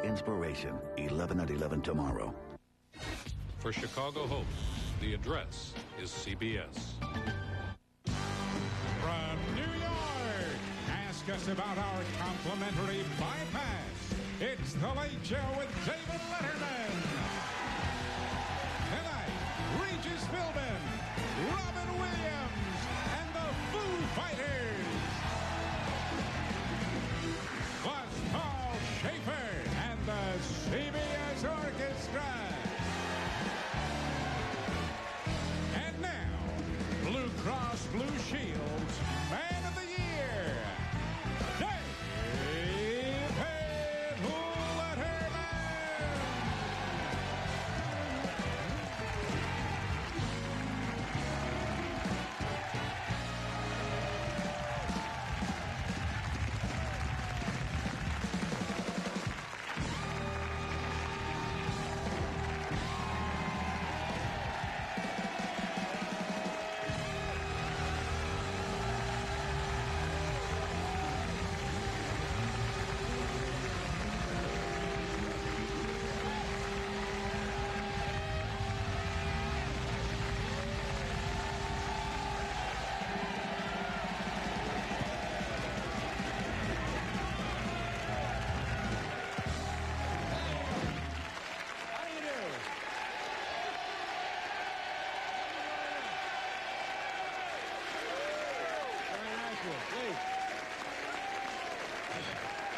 Inspiration, 11 at 11 tomorrow. For Chicago hosts, the address is CBS. From New York, ask us about our complimentary bypass. It's The Late Show with David Letterman. Tonight, Regis Philbin, Robin Williams, and the Foo Fighters. Plus Paul Schaefer and the CBS Orchestra. And now, Blue Cross Blue Shield's Man of the Year, David Letterman.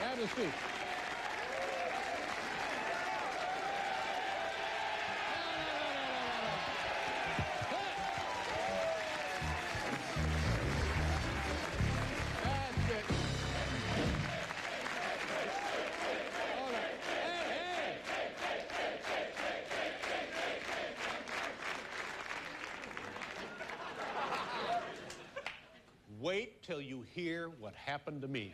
Have a seat. That's it. All right. Hey, Wait till you hear what happened to me.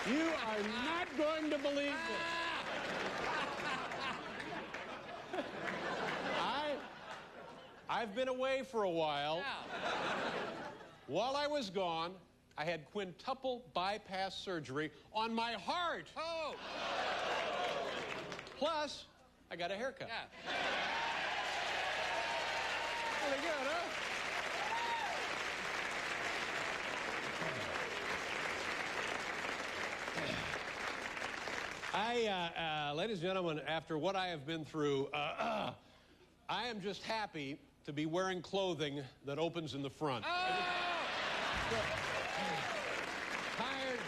you are not going to believe this. I've been away for a while. While I was gone, I had quintuple bypass surgery on my heart. Oh! Plus, I got a haircut. Yeah. Pretty good, huh? Ladies and gentlemen, after what I have been through, I am just happy to be wearing clothing that opens in the front. Tired.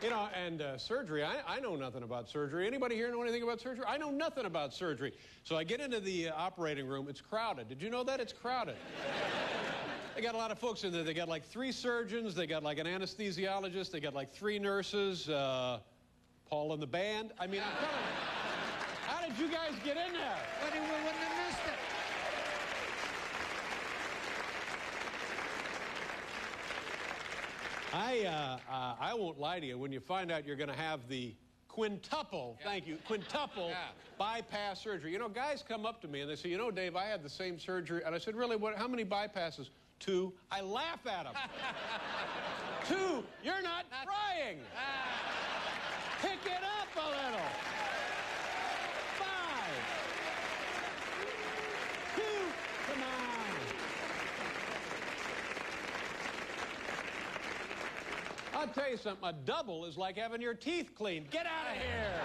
You know, and surgery, I know nothing about surgery. Anybody here know anything about surgery? I know nothing about surgery. So I get into the operating room. It's crowded. Did you know that? It's crowded. They got a lot of folks in there. They got like 3 surgeons. They got like an anesthesiologist. They got like 3 nurses. Paul and the band. I mean, I'm telling you. How did you guys get in there? But we wouldn't have missed it. I won't lie to you. When you find out you're going to have the quintuple, thank you, quintuple bypass surgery. You know, guys come up to me and they say, you know, Dave, I had the same surgery. And I said, really, how many bypasses? 2. I laugh at them. 2, you're not trying. Pick it up a little. 5. 2, come on. I'll tell you something, a double is like having your teeth cleaned. Get out of here.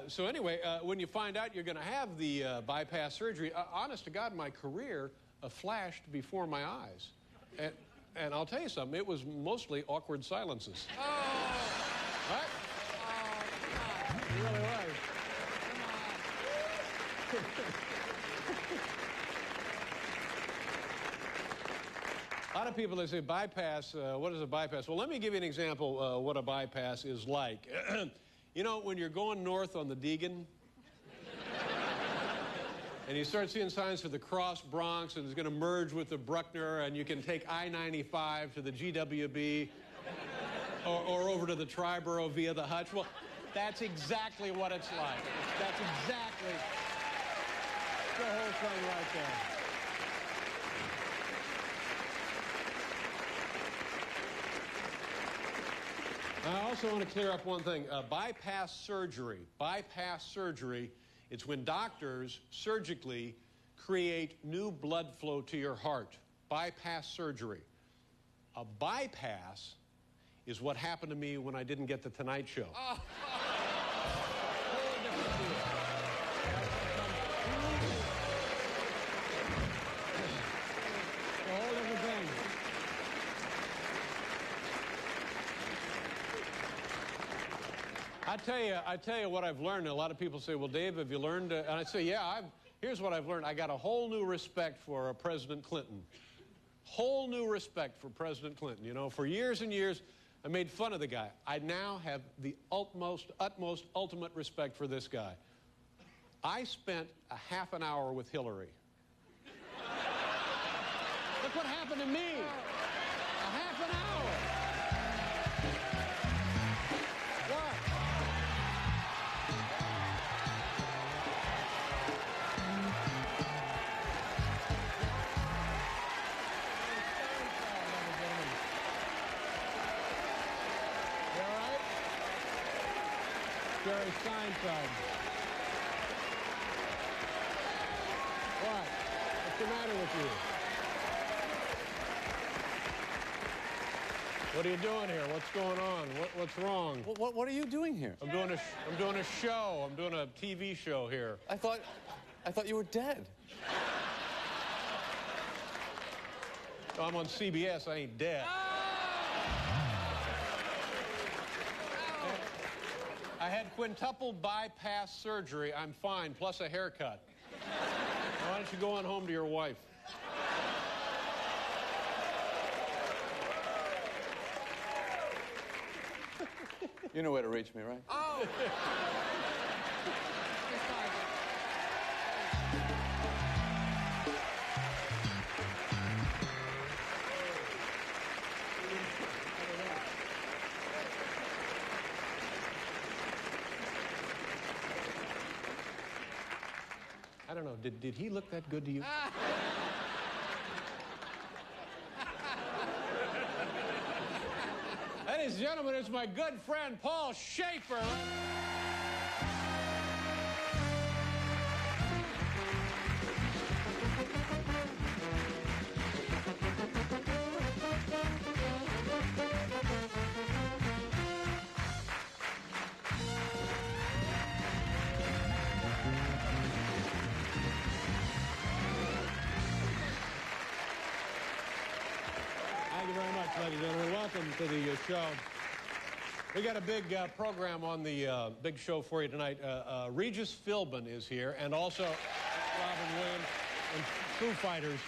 So anyway, when you find out you're going to have the bypass surgery, honest to God, my career flashed before my eyes. And I'll tell you something, it was mostly awkward silences. Oh! Right? Oh, come on. It really was. A lot of people, they say, bypass, what is a bypass? Well, let me give you an example what a bypass is like. You know, when you're going north on the Deegan, And you start seeing signs for the Cross Bronx, and it's going to merge with the Bruckner, and you can take I-95 to the GWB or over to the Triborough via the Hutch. Well, that's exactly what it's like. That's exactly the whole thing right there. I also want to clear up one thing. Bypass surgery, it's when doctors surgically create new blood flow to your heart. Bypass surgery. A bypass is what happened to me when I didn't get the Tonight Show. Oh. A whole different thing. I tell you what I've learned. A lot of people say, well, Dave, have you learned? And I say, yeah, here's what I've learned. I got a whole new respect for President Clinton. Whole new respect for President Clinton. You know, for years and years, I made fun of the guy. I now have the utmost, ultimate respect for this guy. I spent a half an hour with Hillary. Look what happened to me. A half an hour. What? You all right? Jerry Seinfeld. What? What's the matter with you? What are you doing here? What's going on? What's wrong? What are you doing here? I'm doing a show. I'm doing a TV show here. I thought you were dead. I'm on CBS. I ain't dead. I had quintuple bypass surgery. I'm fine, plus a haircut. Why don't you go on home to your wife? You know where to reach me, right? Oh! I don't know. Did he look that good to you? Ladies and gentlemen, it's my good friend Paul Schaefer. Thank you very much, ladies and gentlemen. Welcome to the show. We got a big program on the big show for you tonight. Regis Philbin is here, and also Robin Williams and Foo Fighters.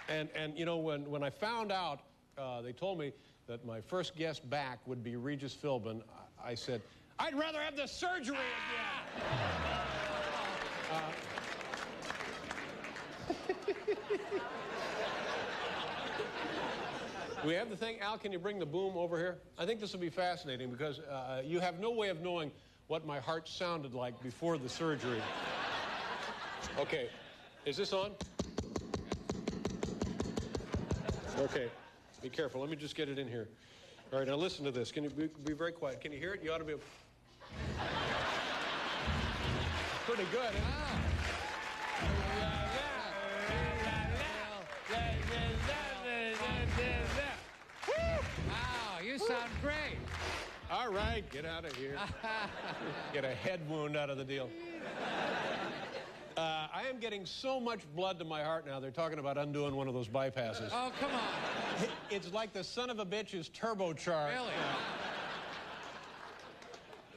And you know, when I found out, they told me that my first guest back would be Regis Philbin. I said, I'd rather have the surgery again. We have the thing. Al, can you bring the boom over here? I think this will be fascinating because you have no way of knowing what my heart sounded like before the surgery. Okay, is this on? Okay, be careful. Let me just get it in here. All right, now listen to this. Can you be very quiet? Can you hear it? You ought to be... Pretty good, huh? Wow, you sound great. All right, get out of here. Get a head wound out of the deal. I am getting so much blood to my heart now, they're talking about undoing one of those bypasses. Oh, come on. It's like the son of a bitch is turbocharged. Really?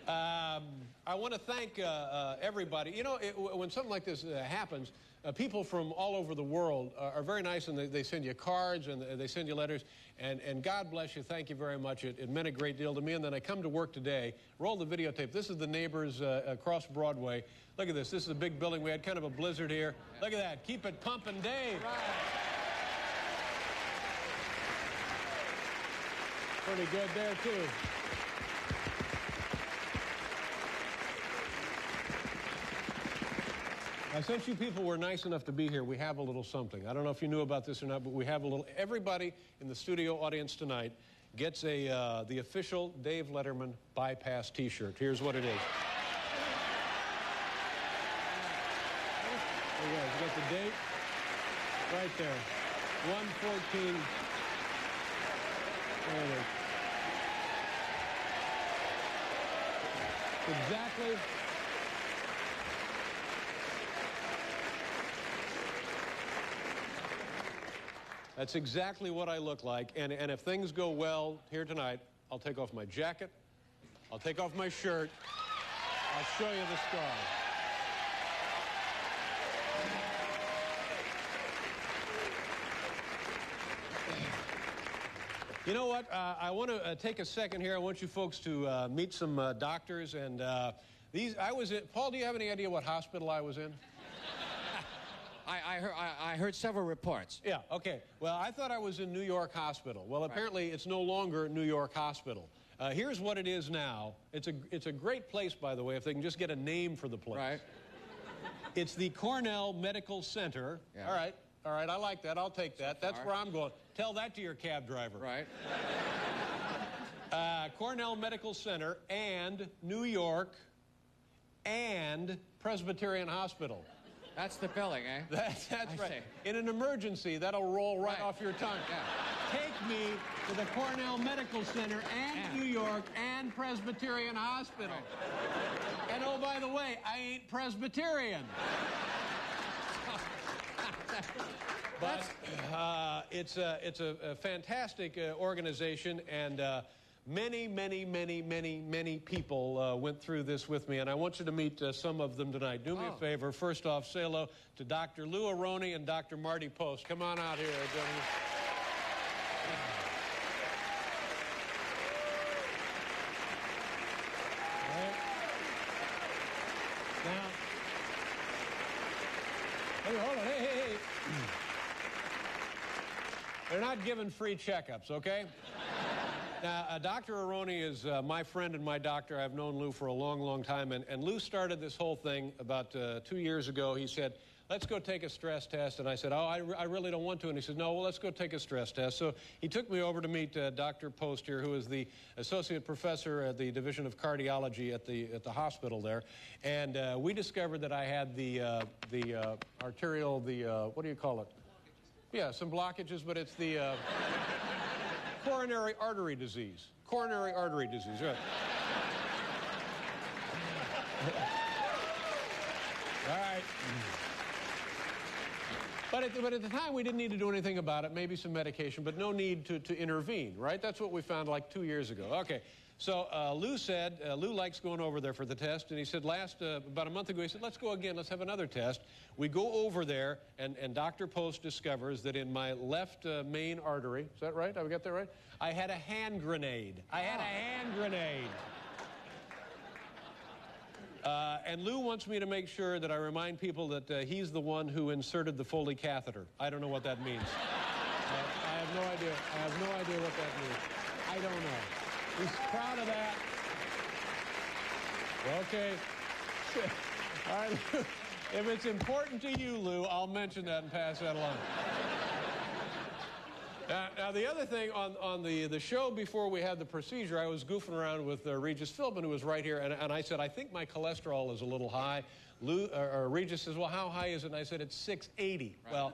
I want to thank everybody. You know, when something like this happens, people from all over the world are very nice, and they send you cards and they send you letters. And God bless you. Thank you very much. It meant a great deal to me. And then I come to work today, roll the videotape. This is the neighbors across Broadway. Look at this. This is a big building. We had kind of a blizzard here. Look at that. Keep it pumping, Dave. Right. Pretty good there, too. Now, since you people were nice enough to be here, we have a little something. I don't know if you knew about this or not, but we have a little. Everybody in the studio audience tonight gets the official Dave Letterman Bypass T-shirt. Here's what it is. There you go. You got the date right there. 1/14. There it is. Exactly. That's exactly what I look like. And if things go well here tonight, I'll take off my jacket. I'll take off my shirt. I'll show you the scar. You know what? I want to take a second here. I want you folks to meet some doctors. And I was in. Paul, do you have any idea what hospital I was in? I heard several reports. Yeah, okay. Well, I thought I was in New York Hospital. Well, apparently it's no longer New York Hospital. Here's what it is now. It's a great place, by the way, if they can just get a name for the place. Right. It's the Cornell Medical Center. Yeah. All right, I like that. I'll take that. That's where I'm going. Tell that to your cab driver. Right. Cornell Medical Center and New York and Presbyterian Hospital. That's the billing, eh? That's right. See. In an emergency, that'll roll right off your tongue. Yeah. Take me to the Cornell Medical Center and New York and Presbyterian Hospital. Right. And oh, by the way, I ain't Presbyterian. But it's a fantastic organization, and many people went through this with me, and I want you to meet some of them tonight. Do me a favor. First off, say hello to Dr. Lou Aroni and Dr. Marty Post. Come on out here, gentlemen. Now, hey, hold on. Hey. They're not giving free checkups, okay? Now, Dr. Aroni is my friend and my doctor. I've known Lou for a long time, and Lou started this whole thing about 2 years ago. He said, let's go take a stress test, and I said, oh, I really don't want to, and he said, no, well, let's go take a stress test. So he took me over to meet Dr. Post here, who is the associate professor at the Division of Cardiology at the hospital there, and we discovered that I had the arterial, what do you call it? Yeah, some blockages, but it's the coronary artery disease. Coronary artery disease, right. All right. But at the time, we didn't need to do anything about it, maybe some medication, but no need to intervene, right? That's what we found like 2 years ago. Okay, so Lou said, Lou likes going over there for the test, and he said about a month ago, he said, let's go again, let's have another test. We go over there, and Dr. Post discovers that in my left main artery, is that right? Have I got that right? I had a hand grenade. I had a hand grenade. And Lou wants me to make sure that I remind people that he's the one who inserted the Foley catheter. I don't know what that means. I have no idea. I have no idea what that means. I don't know. He's proud of that. Okay. All right, Lou. If it's important to you, Lou, I'll mention that and pass that along. Now, the other thing, on the show before we had the procedure, I was goofing around with Regis Philbin, who was right here, and I said, I think my cholesterol is a little high. Regis says, well, how high is it? And I said, it's 680. Right. Well,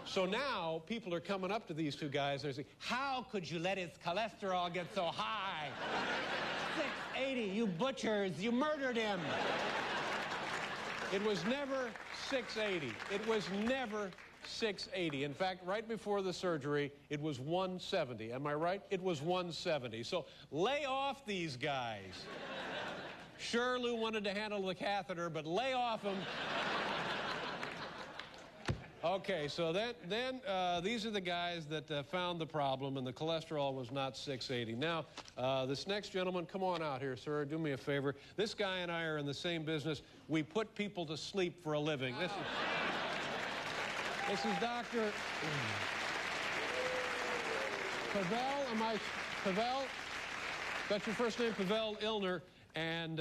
so now people are coming up to these two guys, and they're saying, how could you let his cholesterol get so high? 680, you butchers, you murdered him. It was never 680. It was never 680. In fact, right before the surgery, it was 170. Am I right? It was 170. So lay off these guys. Sure, Lou wanted to handle the catheter, but lay off them. Okay, so then these are the guys that found the problem, and the cholesterol was not 680. Now, this next gentleman, come on out here, sir. Do me a favor. This guy and I are in the same business. We put people to sleep for a living. This is Dr. Pavel. Pavel? That's your first name, Pavel Illner. And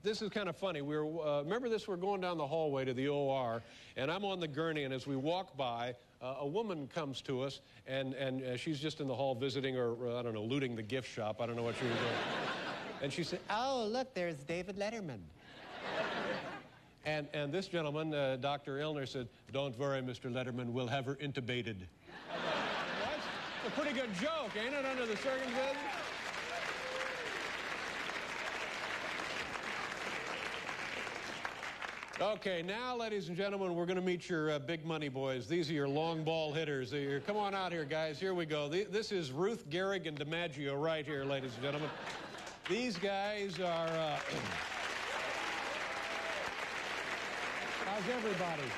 this is kind of funny. Remember this? We're going down the hallway to the OR, and I'm on the gurney, and as we walk by, a woman comes to us, and she's just in the hall visiting, or I don't know, looting the gift shop. I don't know what she was doing. And she said, "Oh, look, there's David Letterman." And this gentleman, Dr. Illner, said, "Don't worry, Mr. Letterman, we'll have her intubated." That's a pretty good joke, ain't it, under the circumstances? Okay, now, ladies and gentlemen, we're going to meet your big money boys. These are your long ball hitters. Come on out here, guys. Here we go. This is Ruth, Gehrig, and DiMaggio right here, ladies and gentlemen. These guys are... how's everybody?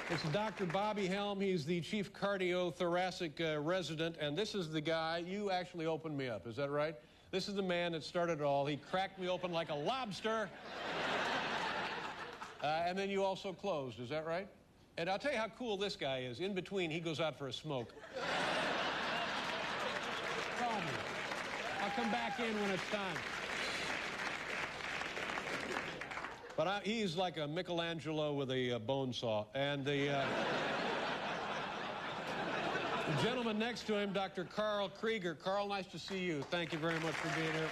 This is Dr. Bobby Helm. He's the chief cardiothoracic resident, and this is the guy. You actually opened me up, is that right? This is the man that started it all. He cracked me open like a lobster. And then you also closed, is that right? And I'll tell you how cool this guy is. In between, he goes out for a smoke. Call me. I'll come back in when it's time. But he's like a Michelangelo with a bone saw. And the gentleman next to him, Dr. Carl Krieger. Carl, nice to see you. Thank you very much for being here.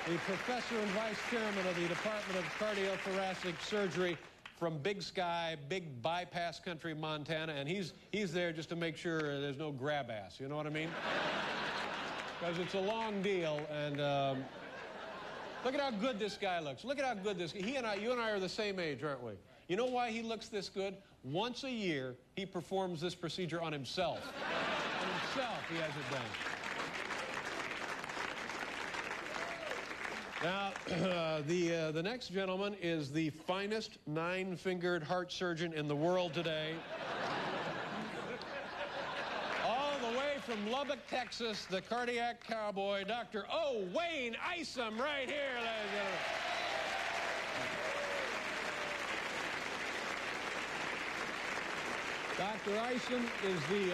The professor and vice chairman of the Department of Cardiothoracic Surgery from Big Sky, Big Bypass Country, Montana. And he's there just to make sure there's no grab ass. You know what I mean? Because it's a long deal. And look at how good this guy looks. Look at how good this... you and I are the same age, aren't we? You know why he looks this good? Once a year, he performs this procedure on himself. On himself, he has it done. Now, the next gentleman is the finest nine-fingered heart surgeon in the world today. All the way from Lubbock, Texas, the cardiac cowboy, Dr. O. Wayne Isom, right here, ladies and gentlemen. Dr. Isom is the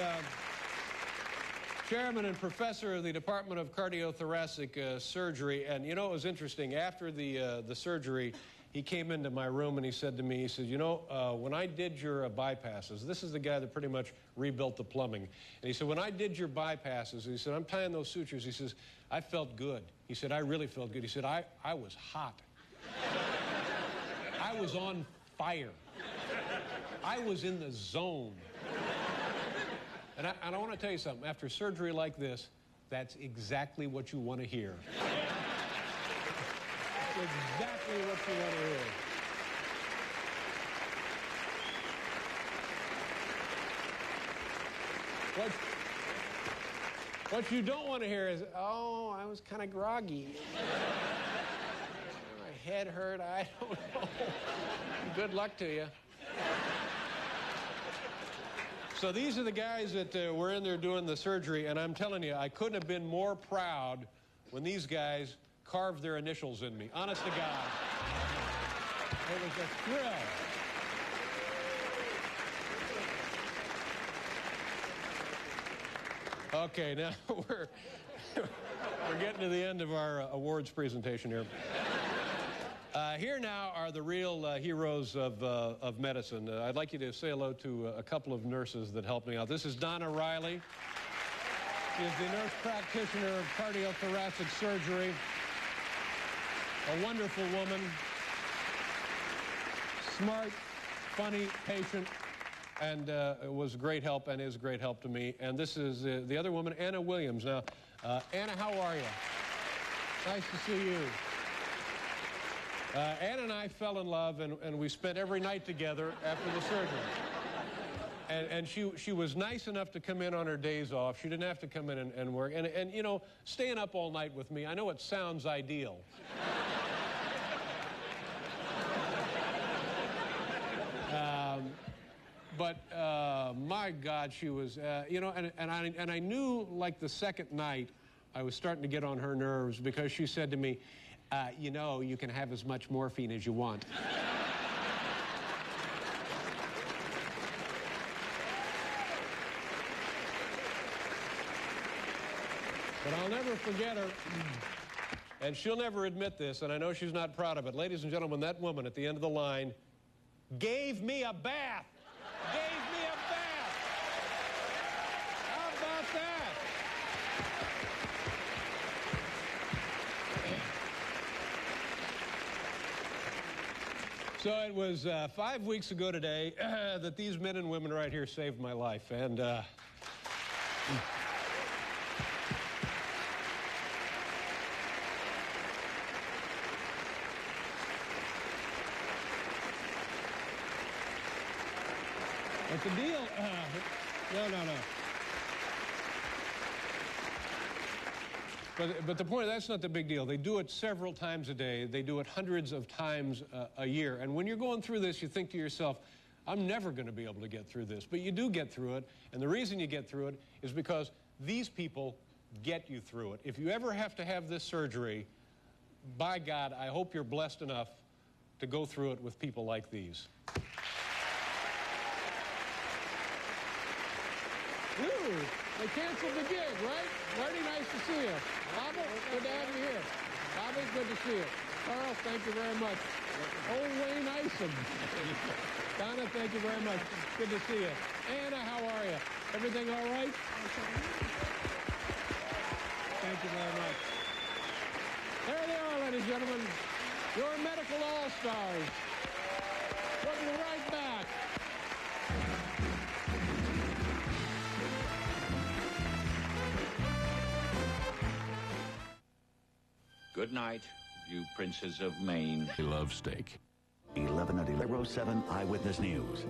chairman and professor of the Department of Cardiothoracic Surgery. And, you know, it was interesting. After the surgery, he came into my room and he said to me, he said, you know, when I did your bypasses, this is the guy that pretty much rebuilt the plumbing. And he said, when I did your bypasses, he said, I'm tying those sutures. He says, I felt good. He said, I really felt good. He said, I was hot. I was on fire. I was in the zone. And I want to tell you something. After surgery like this, that's exactly what you want to hear. That's exactly what you want to hear. What you don't want to hear is, oh, I was kind of groggy. My head hurt, I don't know. Good luck to you. So these are the guys that were in there doing the surgery, and I'm telling you, I couldn't have been more proud when these guys carved their initials in me. Honest to God. It was a thrill. Okay, now we're getting to the end of our awards presentation here. Here now are the real heroes of medicine. I'd like you to say hello to a couple of nurses that helped me out. This is Donna Riley. She is the nurse practitioner of cardiothoracic surgery. A wonderful woman. Smart, funny, patient, and it was a great help and is a great help to me. And this is the other woman, Anna Williams. Now, Anna, how are you? Nice to see you. Ann and I fell in love, and we spent every night together after the surgery. And she was nice enough to come in on her days off. She didn't have to come in and work. And you know, staying up all night with me, I know it sounds ideal. But my God, she was, you know, and I knew like the second night I was starting to get on her nerves because she said to me, you know, you can have as much morphine as you want. But I'll never forget her, and she'll never admit this, and I know she's not proud of it. Ladies and gentlemen, that woman at the end of the line gave me a bath. Gave me a bath. How about that? So it was 5 weeks ago today that these men and women right here saved my life, and but the deal, no. But the point, that's not the big deal. They do it several times a day. They do it hundreds of times a year. And when you're going through this, you think to yourself, I'm never going to be able to get through this. But you do get through it. And the reason you get through it is because these people get you through it. If you ever have to have this surgery, by God, I hope you're blessed enough to go through it with people like these. Ooh, they canceled the gig, right? Very nice to see you. Bobby, good to have you here. Bobby, good to see you. Carl, thank you very much. Oh, Wayne Isom. Donna, thank you very much. Good to see you. Anna, how are you? Everything all right? Thank you very much. There they are, ladies and gentlemen. Your medical all-stars. We'll be right back. Good night, you princes of Maine. I love steak. 11 at 11:07 Eyewitness News.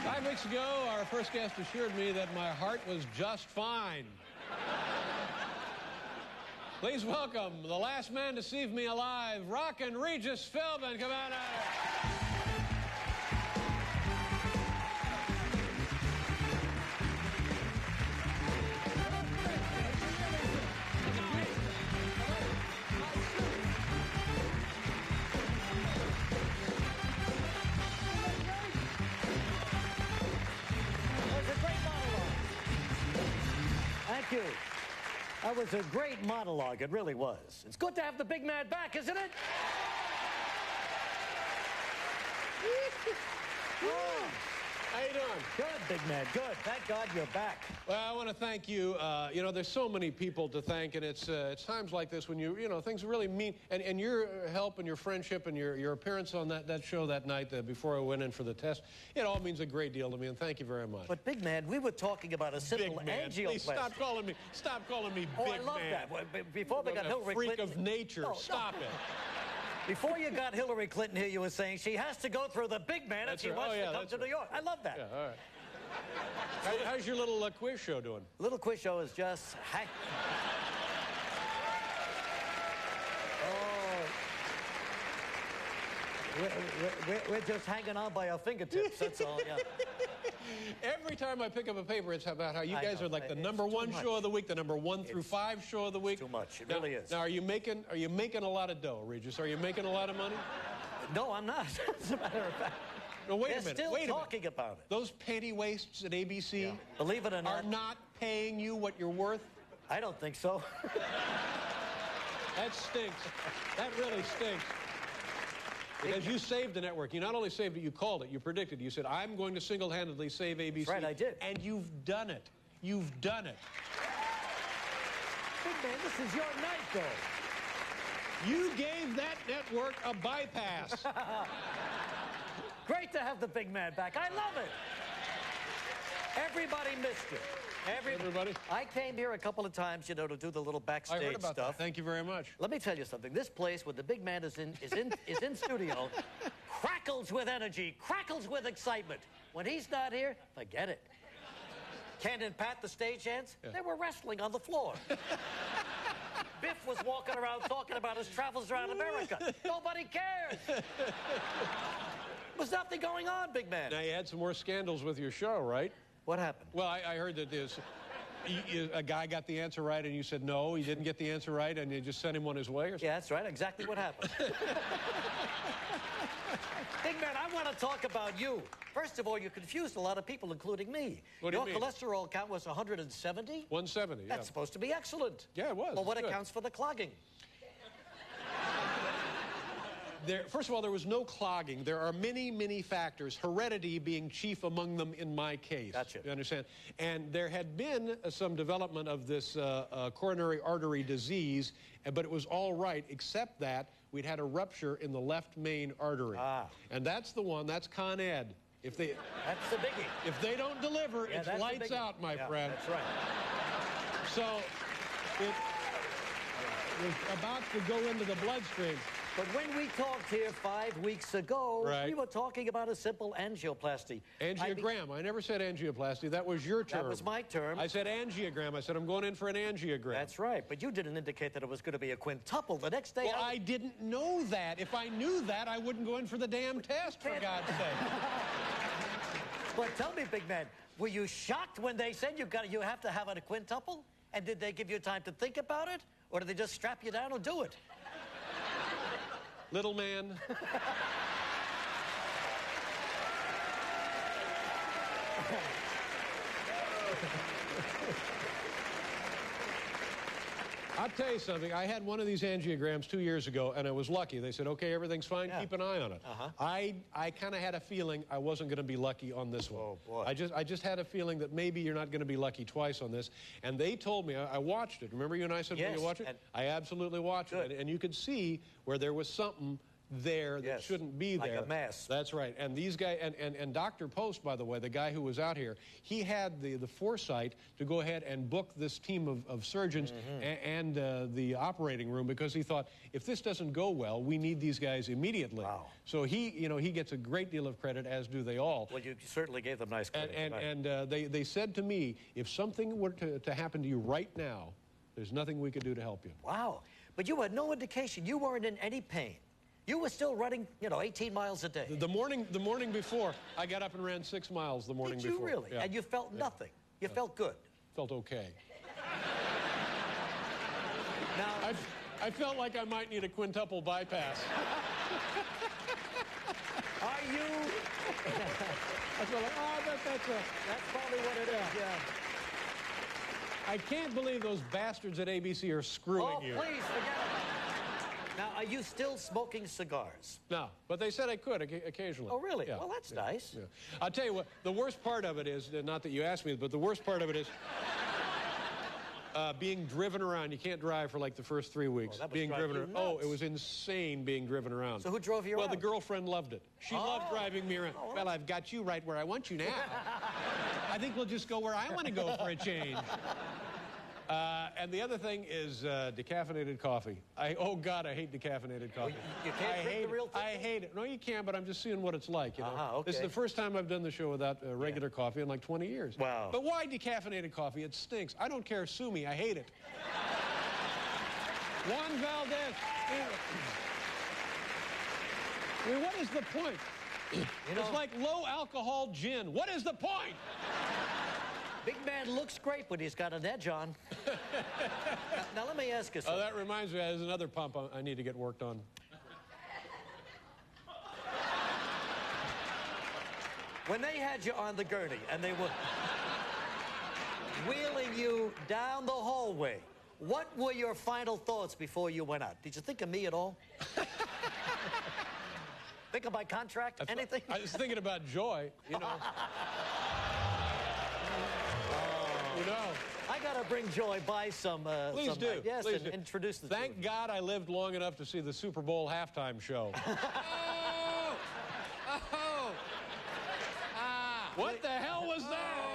Five weeks ago, our first guest assured me that my heart was just fine. Please welcome the last man to see me alive, Rockin' Regis Philbin. Come on out. Thank you. That was a great monologue. It really was. It's good to have the big man back, isn't it? Oh. How you doing? Good, big man. Good. Thank God you're back. Well, I want to thank you. You know, there's so many people to thank, and it's times like this when you know, things really mean, and your help and your friendship and your appearance on that show that night before I went in for the test, it all means a great deal to me, and thank you very much. But, big man, we were talking about a simple Big man, angioplasty. please stop calling me big man. Oh, I love that. Well, before we got Hillary freak Clinton... of nature. No, stop it. Before you got Hillary Clinton here, you were saying she has to go through the big man if she wants to come to New York. I love that. Yeah, all right. How's your little quiz show doing? Little quiz show is just... We're just hanging on by our fingertips, that's all, yeah. Every time I pick up a paper, it's about how you guys are like the #1 show of the week, the number 1 through 5 show of the week. Too much. It really is. Now, are you making a lot of dough, Regis? Are you making a lot of money? No, I'm not. As a matter of fact. No, wait a They're minute. still talking about it. Those panty waists at ABC, believe it or not, are not paying you what you're worth? I don't think so. That stinks. That really stinks. Because you saved the network. You not only saved it, you called it. You predicted. You said, I'm going to single-handedly save ABC. That's right, I did. And you've done it. You've done it. Big man, this is your night, though. You gave that network a bypass. Great to have the big man back. I love it. Everybody missed it. Everybody? I came here a couple of times, you know, to do the little backstage I heard about stuff. that. Thank you very much. Let me tell you something. This place, when the big man is in studio, crackles with energy, crackles with excitement. When he's not here, forget it. Ken and Pat, the stagehands, they were wrestling on the floor. Biff was walking around talking about his travels around America. Nobody cares. There's nothing going on, big man. Now, you had some more scandals with your show, right? What happened? Well, I heard that a guy got the answer right, and you said no, he didn't get the answer right, and you just sent him on his way or something? Yeah, that's right. Exactly what happened. Big man, I want to talk about you. First of all, you confused a lot of people, including me. What do you mean? Your cholesterol count was 170? 170, yeah. That's supposed to be excellent. Yeah, it was. Well, what Good. accounts for the clogging? First of all, there was no clogging. There are many, many factors, heredity being chief among them in my case. Gotcha. You understand? And there had been some development of this coronary artery disease, but it was all right, except that we'd had a rupture in the left main artery. And that's the one, that's Con Ed. That's the biggie. If they don't deliver, it's lights out, my friend. That's right. So it was about to go into the bloodstream. But when we talked here 5 weeks ago, Right. we were talking about a simple angioplasty. Angiogram. I never said angioplasty. That was your term. That was my term. I said angiogram. I said I'm going in for an angiogram. That's right. But you didn't indicate that it was going to be a quintuple. The next day, Well, I didn't know that. If I knew that, I wouldn't go in for the damn test, for God's sake. But tell me, big man, were you shocked when they said you have to have a quintuple? And did they give you time to think about it? Or did they just strap you down and do it? Little man. I'll tell you something. I had one of these angiograms 2 years ago, and I was lucky. They said, okay, everything's fine. Yeah. Keep an eye on it. I kind of had a feeling I wasn't going to be lucky on this one. Oh, boy. I just had a feeling that maybe you're not going to be lucky twice on this. And they told me, I watched it. Remember you and I said, Yes, will you watch it? I absolutely watched it. And you could see where there was something there that shouldn't be there. Like a mass. That's right. And these guys, and Dr. Post, by the way, the guy who was out here, he had the foresight to go ahead and book this team of surgeons and the operating room, because he thought, if this doesn't go well, we need these guys immediately. Wow. So he gets a great deal of credit, as do they all. Well, you certainly gave them nice credit. And they said to me, if something were to happen to you right now, there's nothing we could do to help you. Wow. But you had no indication. You weren't in any pain. You were still running, 18 miles a day. The morning before, I got up and ran 6 miles the morning before. Did you really? Yeah. And you felt nothing. You felt good. Felt okay. Now, I felt like I might need a quintuple bypass. are you? I felt like, That's probably what it is, yeah. I can't believe those bastards at ABC are screwing you. Oh, please, forget it. Now, are you still smoking cigars? No, but they said I could occasionally. Oh, really? Yeah. Well, that's nice. Yeah. I'll tell you what, the worst part of it is, not that you asked me, but the worst part of it is being driven around. You can't drive for like the first 3 weeks. that must being drive driven you around. nuts. Oh, it was insane being driven around. So who drove you Well, around? the girlfriend loved it. She loved driving me around. Well, I've got you right where I want you now. I think we'll just go where I want to go for a change. And the other thing is decaffeinated coffee. Oh, God, I hate decaffeinated coffee. You can't drink the real thing? I hate it. No, you can, but I'm just seeing what it's like, Okay. This is the first time I've done the show without regular coffee in like 20 years. Wow. But why decaffeinated coffee? It stinks. I don't care. Sue me. I hate it. Juan Valdez. I mean, what is the point? It's like low alcohol gin. What is the point? Big man looks great, but he's got an edge on. now, let me ask you something. Oh, that reminds me, there's another pump I need to get worked on. When they had you on the gurney and they were wheeling you down the hallway, what were your final thoughts before you went out? Did you think of me at all? Think of my contract? Anything? I was thinking about Joy, I got to bring Joy by some... Please do. Yes, Please and do. introduce the Thank God I lived long enough to see the Super Bowl halftime show. What the hell was that?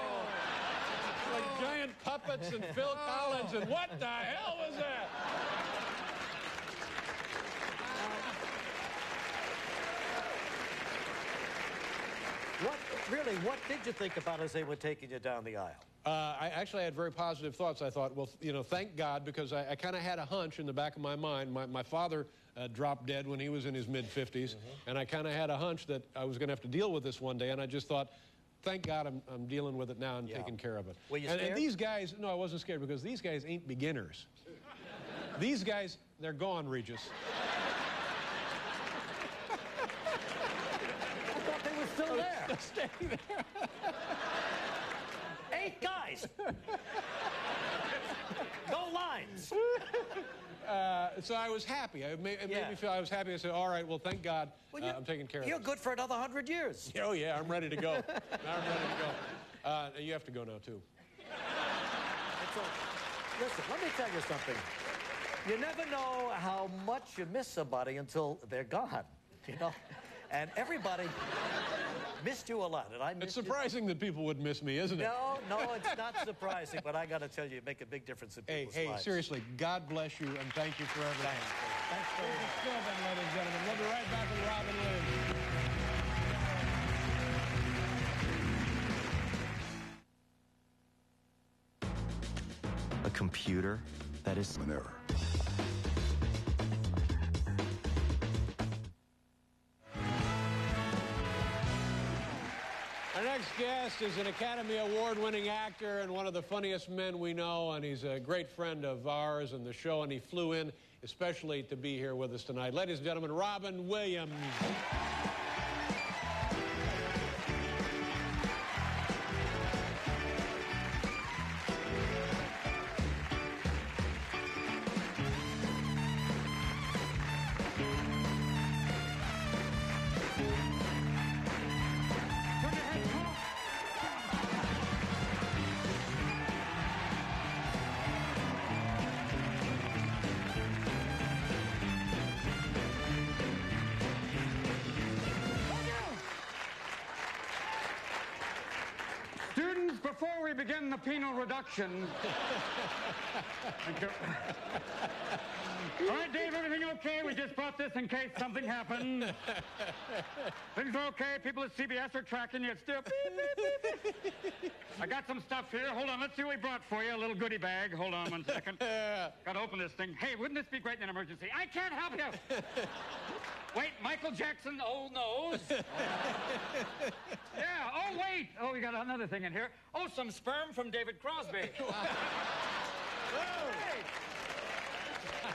Like giant puppets and Phil Collins, and what the hell was that? What did you think about as they were taking you down the aisle? I actually had very positive thoughts. I thought, well, you know, thank God, because I kind of had a hunch in the back of my mind. My father dropped dead when he was in his mid-50s, and I kind of had a hunch that I was going to have to deal with this one day, and I just thought, thank God I'm dealing with it now and taking care of it. Were you scared? And these guys, no, I wasn't scared, because these guys ain't beginners. These guys, they're gone, Regis. I thought they were still there. Staying there. 8 guys. No lines. So I was happy. It made me feel I was happy. I said, all right, well, thank God I'm taking care of it. You're good for another 100 years. Oh, yeah, I'm ready to go. I'm ready to go. You have to go now, too. Listen, let me tell you something. You never know how much you miss somebody until they're gone, you know? And everybody missed you a lot, and I missed It's surprising that people would miss me, isn't it? No, it's not surprising, but I got to tell you, you make a big difference in people's Hey, lives. seriously, God bless you, and thank you for everything. Thanks very much. Still then, ladies and gentlemen. We'll be right back with Robin Williams. A computer that is an error. Our next guest is an Academy Award-winning actor and one of the funniest men we know, and he's a great friend of ours and the show, and he flew in especially to be here with us tonight. Ladies and gentlemen, Robin Williams. Students, before we begin the penal reduction... Thank you. All right, Dave, everything okay? We just brought this in case something happened. Things are okay. People at CBS are tracking you. It's still... beep, beep, beep. I got some stuff here. Hold on. Let's see what we brought for you. A little goodie bag. Hold on 1 second. Got to open this thing. Hey, wouldn't this be great in an emergency? I can't help you. Wait, Michael Jackson, old nose. Yeah, oh, wait. Oh, we got another thing in here. Oh, some sperm from David Crosby. Hey.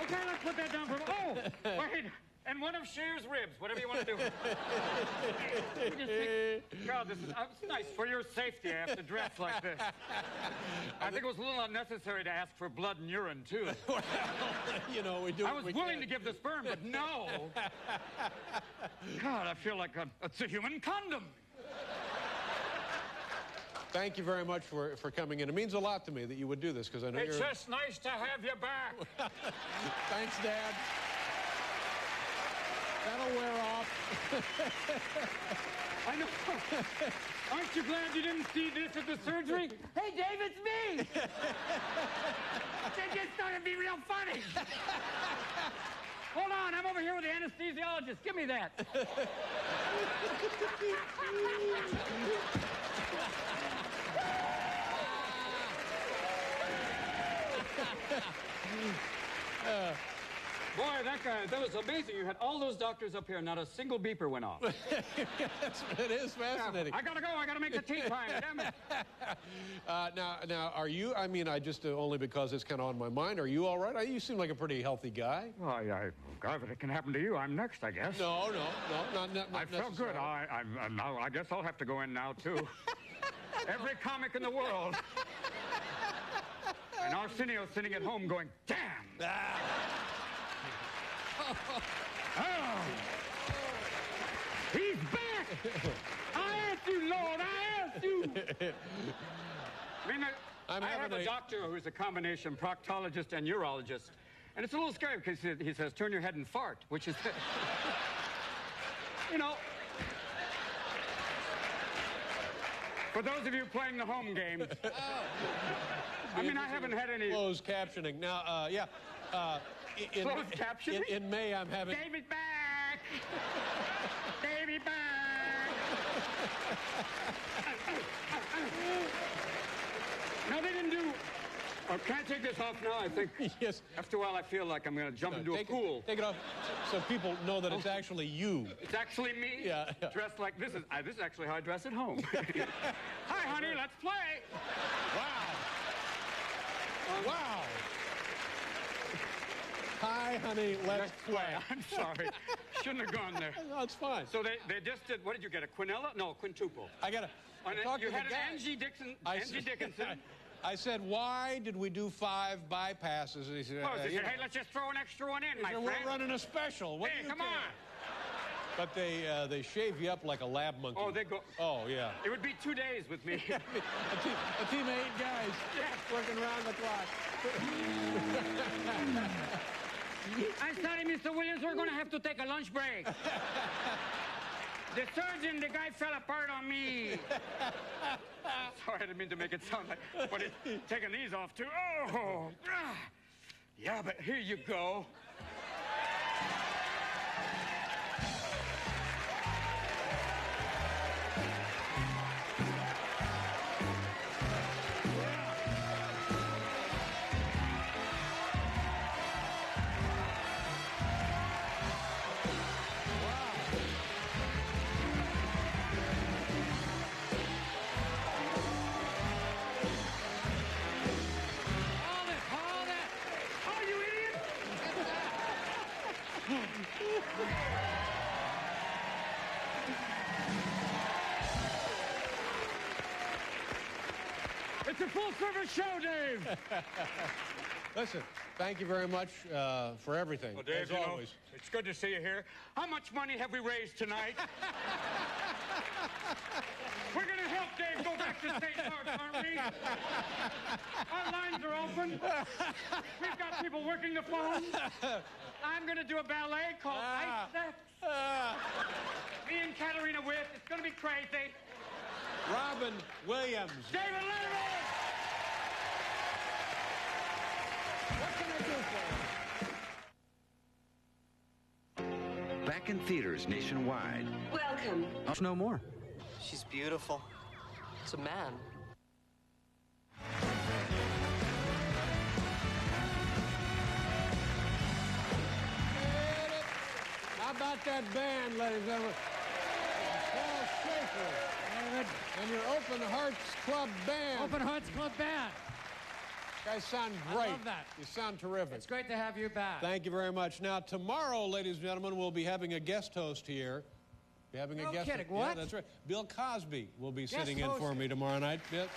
Okay, let's put that down for... Oh, wait. And one of Cher's ribs, whatever you want to do. God, this is nice. For your safety, I have to dress like this. I think it was a little unnecessary to ask for blood and urine, too. Well, you know, we do. I was willing to give the sperm, but no. God, I feel like it's a human condom. Thank you very much for coming in. It means a lot to me that you would do this, because I know It's you're... just nice to have you back. Thanks, Dad. That'll wear off. I know. Aren't you glad you didn't see this at the surgery? Hey, Dave, it's me. They just started to be real funny. Hold on, I'm over here with the anesthesiologist. Give me that. Boy, that was amazing. You had all those doctors up here, not a single beeper went off. It is fascinating. I gotta go. I gotta make the tea time. Damn it. Now, are you? I mean, I just only because it's kind of on my mind. Are you all right? You seem like a pretty healthy guy. Well, God, if it can happen to you, I'm next, I guess. No, not I felt good. I guess I'll have to go in now too. Every comic in the world. And Arsenio's sitting at home going, damn. Oh. He's back! I asked you, Lord, I asked you! I mean, I have a doctor who's a combination proctologist and urologist, and it's a little scary because he says, turn your head and fart, which is, you know, for those of you playing the home games, I mean, I haven't had any... Closed captioning. Now, yeah. Closed captioning? In May, I'm having... David back! David back! No, they didn't do... can I take this off now? I think... Yes. After a while, I feel like I'm going to jump into a pool. Take it off so people know that it's actually you. It's actually me? Yeah. Dressed like this is actually how I dress at home. Hi, honey, let's play. Wow. Wow. Hi, honey, let's play. I'm sorry. Shouldn't have gone there. No, it's fine. So they just did, what did you get, a quinella? No, quintuple. I got to talk you to the had guy. an Angie Dickinson. I said, why did we do 5 bypasses? And he said, They said, hey, let's just throw an extra one in, my friend. We're running a special. What Hey, do you come care? on. But they shave you up like a lab monkey. Oh, they go. Oh, yeah. It would be 2 days with me. a team of 8 guys working around the clock. I'm sorry, Mr. Williams, we're going to have to take a lunch break. The surgeon, the guy fell apart on me. Sorry, I didn't mean to make it sound like, but it's taking these off too. Oh, yeah, but here you go. Hold it! Oh, you idiot! It's a full-service show, Dave. Listen, thank you very much for everything, Well, Dave, as you know, always. it's good to see you here. How much money have we raised tonight? We're going to help Dave go back to state parks, aren't we? Our lines are open. We've got people working the phone. I'm going to do a ballet called Ice Sex. Me and Katarina Witt. It's going to be crazy. Robin Williams. David Letterman! What can I do for you? Back in theaters nationwide. Welcome. No more. She's beautiful. It's a man. How about that band, ladies and gentlemen? Paul Schaefer. And your Open Hearts Club Band. Open Hearts Club Band. You guys sound great. I love that. You sound terrific. It's great to have you back. Thank you very much. Now, tomorrow, ladies and gentlemen, we'll be having a guest host here. Be having No a guest kidding, host. what? Yeah, that's right. Bill Cosby will be Guest sitting in for hosting. me tomorrow night. Yes.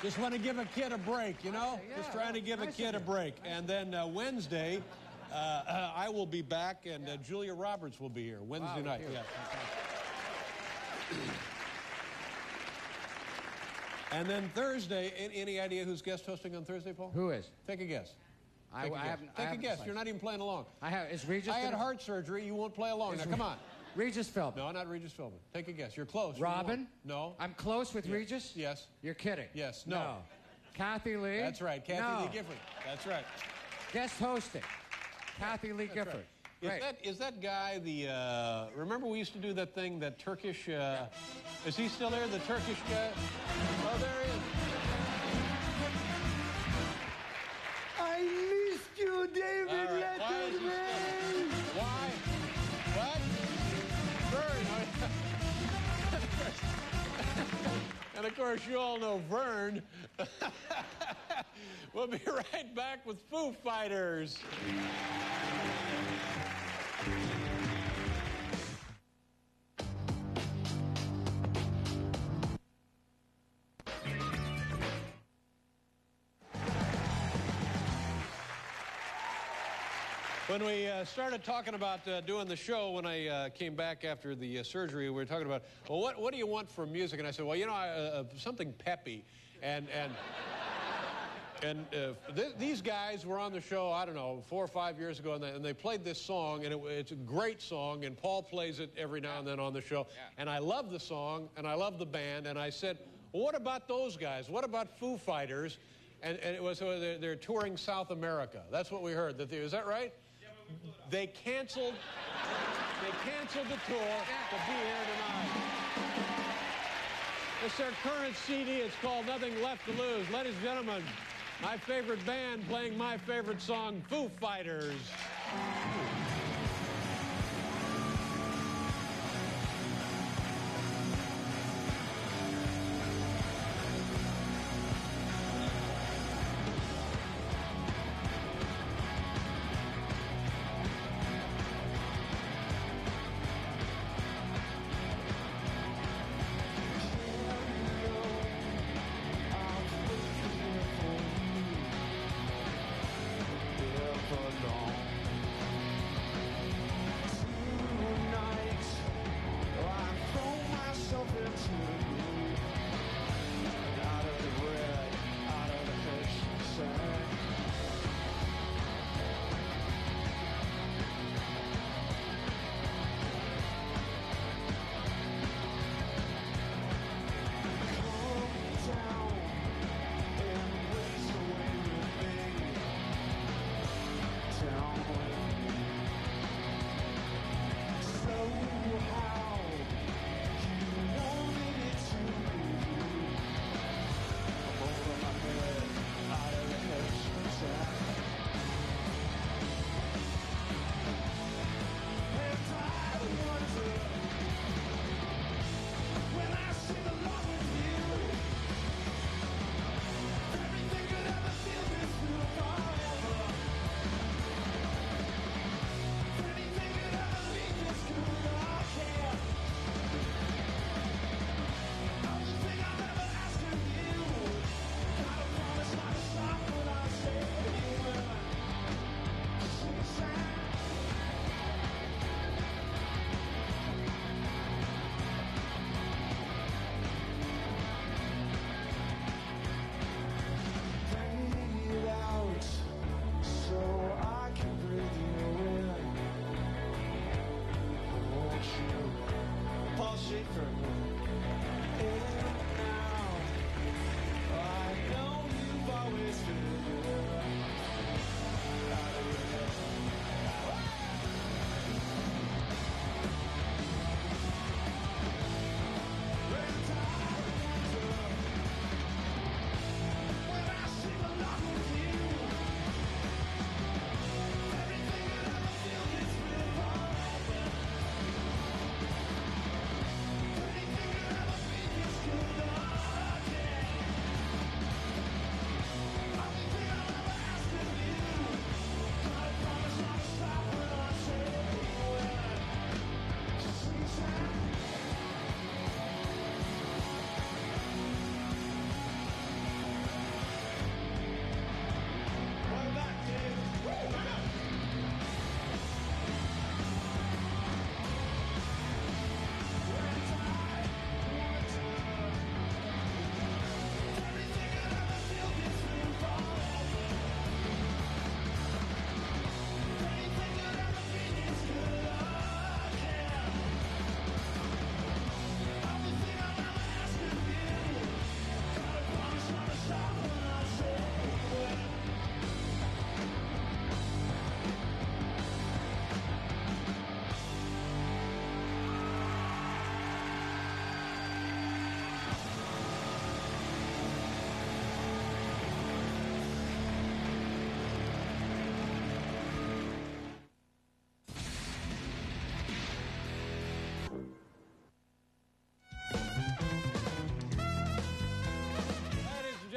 Just want to give a kid a break, you know? Yeah, Just trying to give nice a kid of a you. break. And then Wednesday, I will be back, and Julia Roberts will be here Wednesday night. cute. Yeah. And then Thursday, any idea who's guest hosting on Thursday, Paul? Who is? Take a guess. I Take a guess. haven't- I Take a haven't guess. played. You're not even playing along. Is Regis I had gonna- heart surgery. You won't play along. Now, come on. Regis Philbin. No, not Regis Philbin. Take a guess. You're close. You Robin? won't. No. I'm close with Regis? Yes. You're kidding. Yes. No. Kathy Lee? That's right. Kathy No. Lee Gifford. That's right. Guest hosting. Kathy Lee Gifford. Great. Is that guy the, remember we used to do that thing, that Turkish, is he still there, the Turkish guy? Oh, there he is. I missed you, David Letterman. Why? What? Vern. And of course, you all know Vern. We'll be right back with Foo Fighters. When we started talking about doing the show, when I came back after the surgery, we were talking about, well, what do you want from music? And I said, well, you know, something peppy. These guys were on the show, I don't know, 4 or 5 years ago, and they played this song, and it's a great song, and Paul plays it every now and then on the show. Yeah. And I love the song, and I love the band, and I said, well, what about those guys? What about Foo Fighters? And it was, they're touring South America. That's what we heard. Is that right? They canceled the tour to be here tonight. It's their current CD. It's called Nothing Left to Lose. Ladies and gentlemen, my favorite band playing my favorite song, Foo Fighters.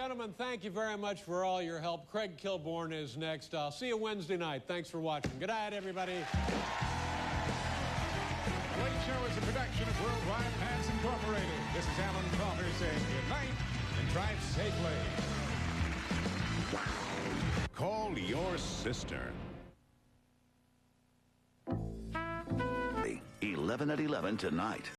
Gentlemen, thank you very much for all your help. Craig Kilborn is next. I'll see you Wednesday night. Thanks for watching. Good night, everybody. Late Show is a production of Worldwide Pants Incorporated. This is Alan Coulter saying good night and drive safely. Call your sister. 11 at 11 tonight.